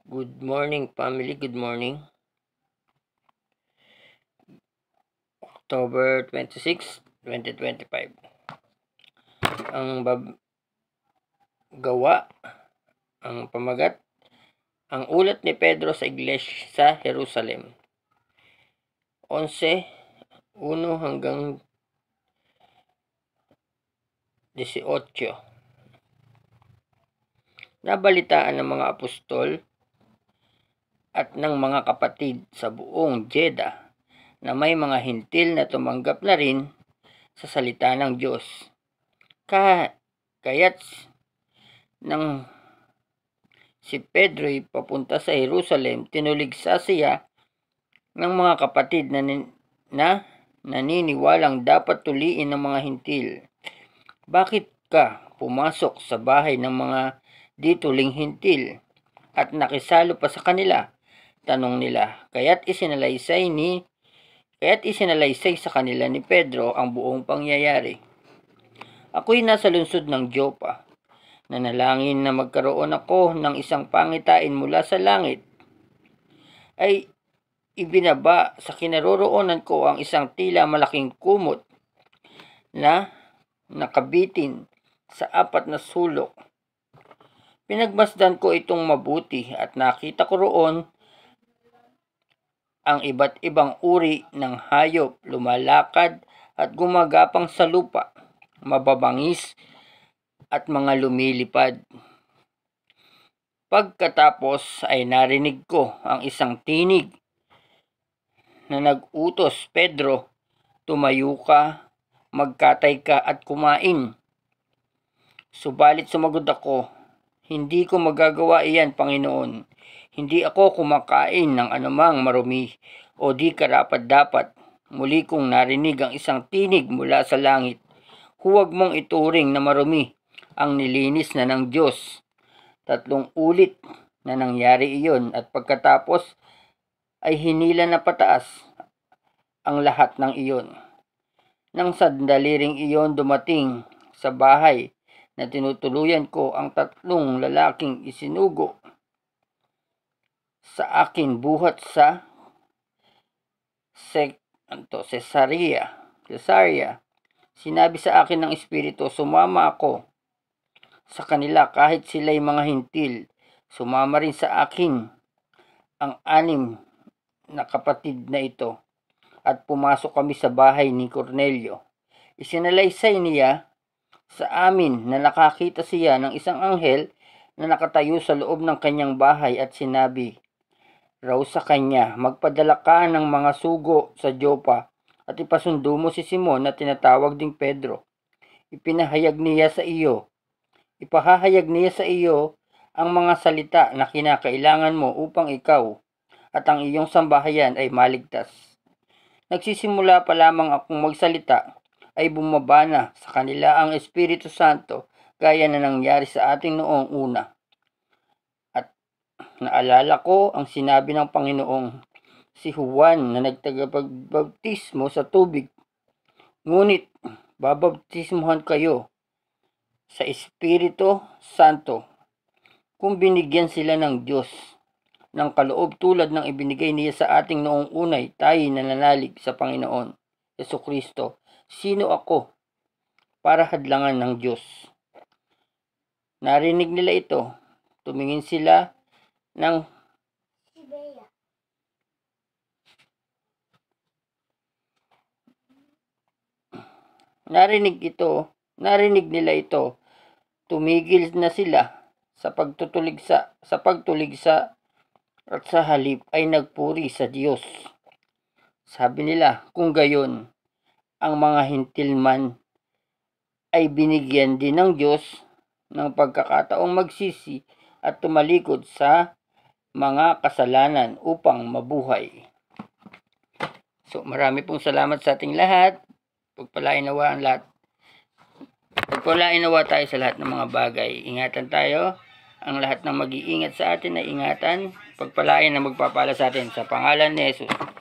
Good morning, family. Good morning. October 26, 2025. Ang gawa, ang pamagat, ang ulat ni Pedro sa iglesia sa Jerusalem. 11:1 hanggang 18. Nabalitaan ng mga apostol at ng mga kapatid sa buong Jeddah na may mga hintil na tumanggap na rin sa salita ng Diyos. Kaya't nang si Pedro'y papunta sa Jerusalem, tinuligsa siya ng mga kapatid na naniniwalang dapat tuliin ng mga hintil. Bakit ka pumasok sa bahay ng mga dituling hintil at nakisalo pa sa kanila? Tanong nila. Kaya't isinalaysay sa kanila ni Pedro ang buong pangyayari. Ako'y nasa lungsod ng Joppa. Nanalangin na magkaroon ako ng isang pangitain mula sa langit. Ay ibinaba sa kinaroroonan ko ang isang tila malaking kumot na nakabitin sa 4 na sulok. Pinagmasdan ko itong mabuti at nakita ko roon ang iba't ibang uri ng hayop lumalakad at gumagapang sa lupa, mababangis at mga lumilipad. Pagkatapos ay narinig ko ang isang tinig na nag-utos, Pedro, tumayo ka, magkatay ka at kumain. Subalit sumagot ako, hindi ko magagawa iyan, Panginoon. Hindi ako kumakain ng anumang marumi o di karapat-dapat. Muli kong narinig ang isang tinig mula sa langit. Huwag mong ituring na marumi ang nilinis na ng Diyos. 3 ulit na nangyari iyon at pagkatapos ay hinila na pataas ang lahat ng iyon. Nang sandali ring iyon dumating sa bahay na tinutuluyan ko ang 3 lalaking isinugo sa akin buhat sa Cesarea. Sinabi sa akin ng Espiritu, sumama ako sa kanila kahit sila'y mga hintil. Sumama rin sa akin ang 6 na kapatid na ito at pumasok kami sa bahay ni Cornelio. Isinalaysay niya sa amin na nakakita siya ng isang anghel na nakatayo sa loob ng kanyang bahay at sinabi raw sa kanya, magpadala ka ng mga sugo sa Joppa at ipasundo mo si Simon na tinatawag ding Pedro. Ipahahayag niya sa iyo ang mga salita na kinakailangan mo upang ikaw at ang iyong sambahayan ay maligtas. Nagsisimula pa lamang akong magsalita ay bumaba na sa kanila ang Espiritu Santo gaya na nangyari sa ating noong una. At naalala ko ang sinabi ng Panginoong, si Juan na nagtagapagbaptismo sa tubig, ngunit babaptismuhan kayo sa Espiritu Santo kung binigyan sila ng Diyos ng kaloob tulad ng ibinigay niya sa ating noong unay tayo nananalig sa Panginoon Jesucristo. Sino ako para hadlangan ng Diyos? Narinig nila ito. Tumingin sila ng narinig nila ito. Tumigil na sila sa pagtuligsa at sa halip ay nagpuri sa Diyos. Sabi nila, kung gayon, ang mga hintil man ay binigyan din ng Diyos ng pagkakataong magsisi at tumalikod sa mga kasalanan upang mabuhay. So marami pong salamat sa ating lahat. Pagpalain nawa tayo sa lahat ng mga bagay. Ingatan tayo. Ang lahat ng mag-iingat sa atin na ingatan. Pagpalain na magpapala sa atin sa pangalan ni Jesus.